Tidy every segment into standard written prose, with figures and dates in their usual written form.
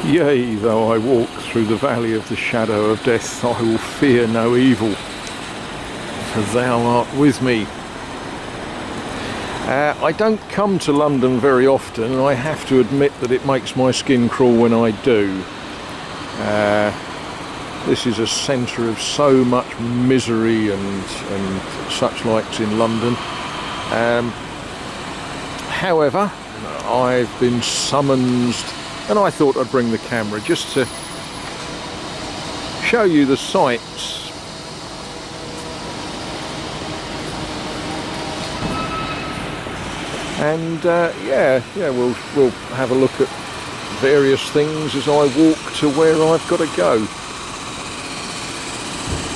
Yea, though I walk through the valley of the shadow of death, I will fear no evil, for thou art with me. I don't come to London very often, and I have to admit that it makes my skin crawl when I do. This is a centre of so much misery and such likes in London. However, I've been summoned, and I thought I'd bring the camera just to show you the sights. And yeah, we'll have a look at various things as I walk to where I've got to go.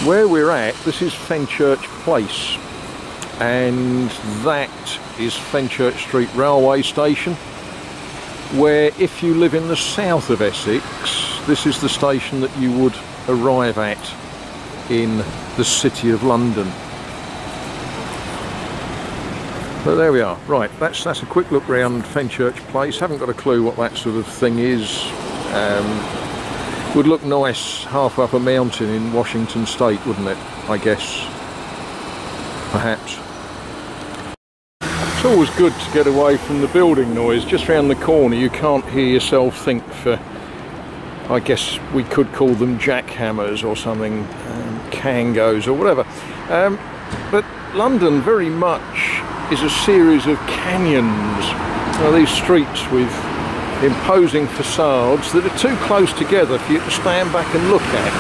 Where we're at, this is Fenchurch Place, and that is Fenchurch Street railway station, where if you live in the south of Essex, this is the station that you would arrive at in the City of London. But there we are. Right, that's a quick look round Fenchurch Place. Haven't got a clue what that sort of thing is. Would look nice half up a mountain in Washington State, wouldn't it? I guess. Perhaps. It's always good to get away from the building noise. Just round the corner you can't hear yourself think for, I guess we could call them jackhammers or something, kangos or whatever. But London very much is a series of canyons. These streets with imposing facades that are too close together for you to stand back and look at.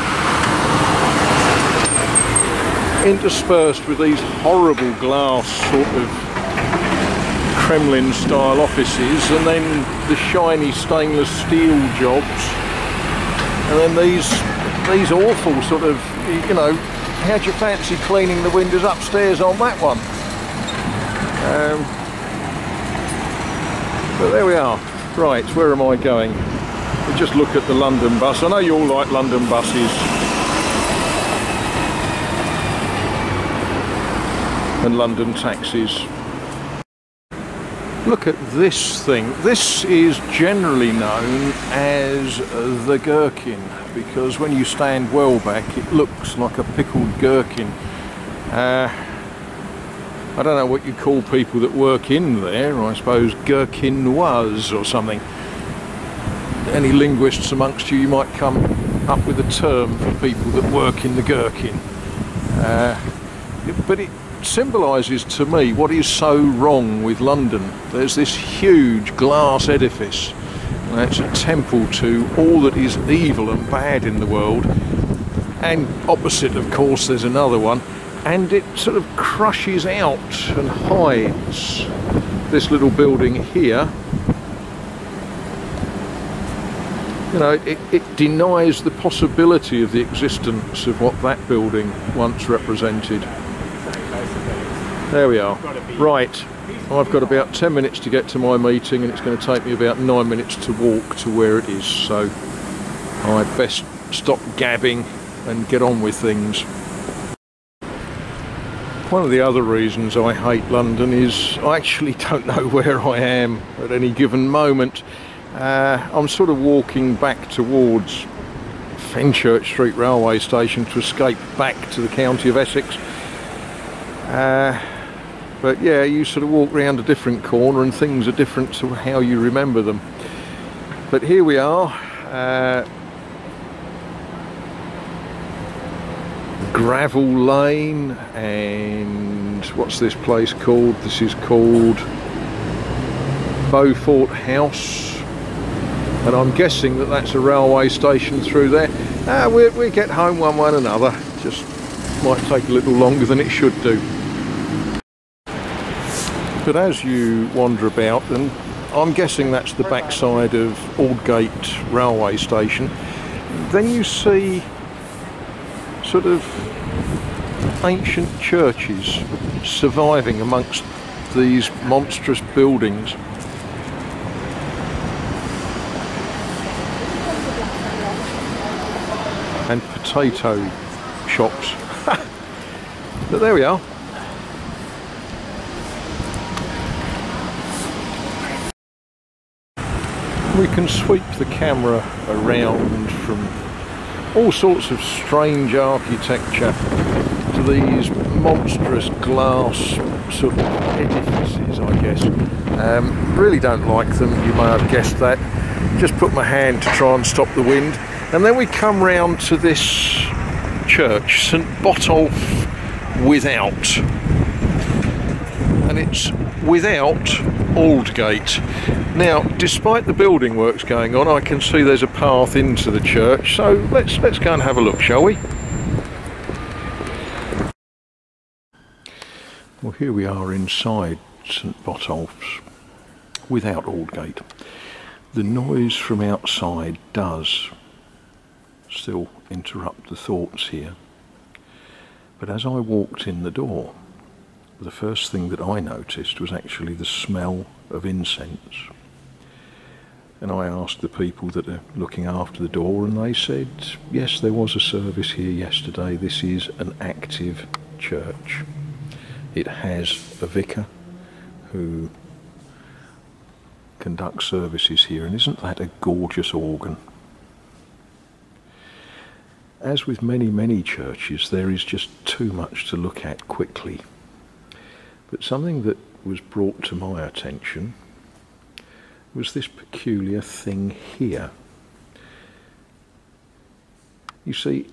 Interspersed with these horrible glass sort of Kremlin style offices, and then the shiny stainless steel jobs, and then these awful sort of, you know, how'd you fancy cleaning the windows upstairs on that one? But there we are. Right, where am I going? We'll just look at the London bus. I know you all like London buses. And London taxis. Look at this thing. This is generally known as the gherkin, because when you stand well back it looks like a pickled gherkin. I don't know what you call people that work in there. I suppose gherkinoise or something. Any linguists amongst you might come up with a term for people that work in the gherkin. But it symbolises to me what is so wrong with London. There's this huge glass edifice, and it's a temple to all that is evil and bad in the world. And opposite, of course, there's another one. And it sort of crushes out and hides this little building here. You know, it denies the possibility of the existence of what that building once represented. There we are. Right, I've got about 10 minutes to get to my meeting, and it's going to take me about 9 minutes to walk to where it is, so I'd best stop gabbing and get on with things. One of the other reasons I hate London is I actually don't know where I am at any given moment. I'm sort of walking back towards Fenchurch Street railway station to escape back to the county of Essex. But yeah, you sort of walk round a different corner and things are different to how you remember them. But here we are. Gravel Lane, and what's this place called? This is called Beaufort House, and I'm guessing that that's a railway station through there. We get home one way and another, just might take a little longer than it should do. But as you wander about, and I'm guessing that's the backside of Aldgate railway station, then you see sort of ancient churches surviving amongst these monstrous buildings. And potato shops. But there we are. we can sweep the camera around from all sorts of strange architecture to these monstrous glass sort of edifices, I guess. Really don't like them, you may have guessed that. Just put my hand to try and stop the wind. And then we come round to this church, St Botolph without. And it's without Aldgate. Now, despite the building works going on, I can see there's a path into the church, so let's go and have a look, shall we? Well, here we are inside St Botolph's without Aldgate. The noise from outside does still interrupt the thoughts here, but as I walked in the door, the first thing that I noticed was actually the smell of incense. And I asked the people that are looking after the door, and they said, yes, there was a service here yesterday. This is an active church. It has a vicar who conducts services here, and isn't that a gorgeous organ? As with many churches, there is just too much to look at quickly. But something that was brought to my attention was this peculiar thing here. You see,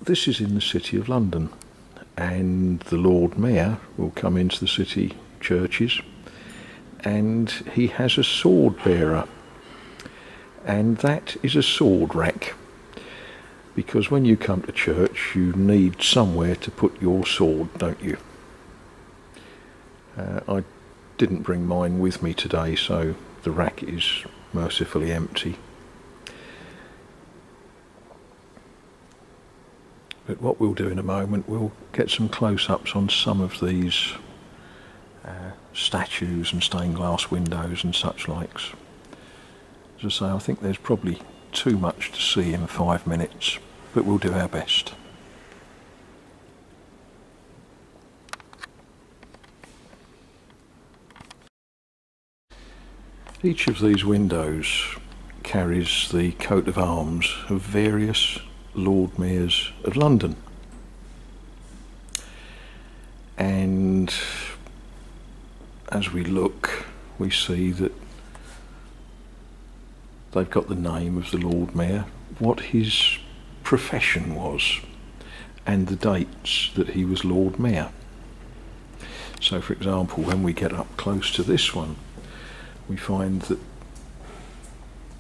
this is in the City of London, and the Lord Mayor will come into the city churches, and he has a sword bearer, and that is a sword rack, because when you come to church you need somewhere to put your sword, don't you? I didn't bring mine with me today, so the rack is mercifully empty. But what we'll do in a moment, we'll get some close-ups on some of these statues and stained glass windows and such likes. As I say, I think there's probably too much to see in 5 minutes, but we'll do our best. Each of these windows carries the coat of arms of various Lord Mayors of London. And as we look, we see that they've got the name of the Lord Mayor, what his profession was, and the dates that he was Lord Mayor. So, for example, when we get up close to this one, we find that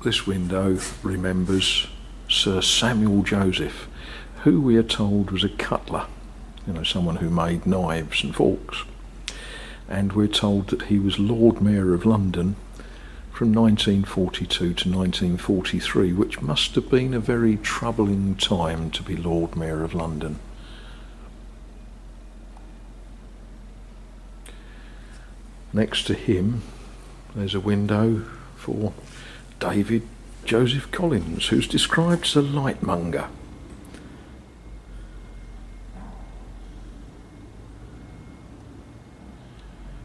this window remembers Sir Samuel Joseph, who we are told was a cutler, someone who made knives and forks. And we're told that he was Lord Mayor of London from 1942 to 1943, which must have been a very troubling time to be Lord Mayor of London. Next to him, there's a window for David Joseph Collins, who's described as a lightmonger.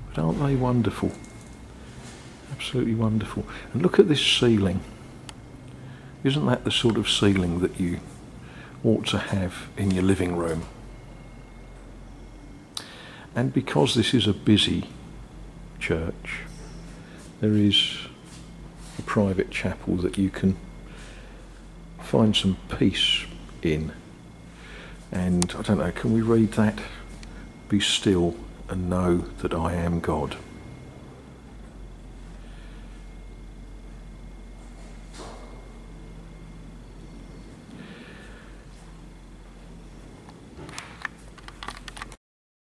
But aren't they wonderful? Absolutely wonderful. And look at this ceiling. Isn't that the sort of ceiling that you ought to have in your living room? And because this is a busy church, there is a private chapel that you can find some peace in. And I don't know, can we read that? Be still and know that I am God.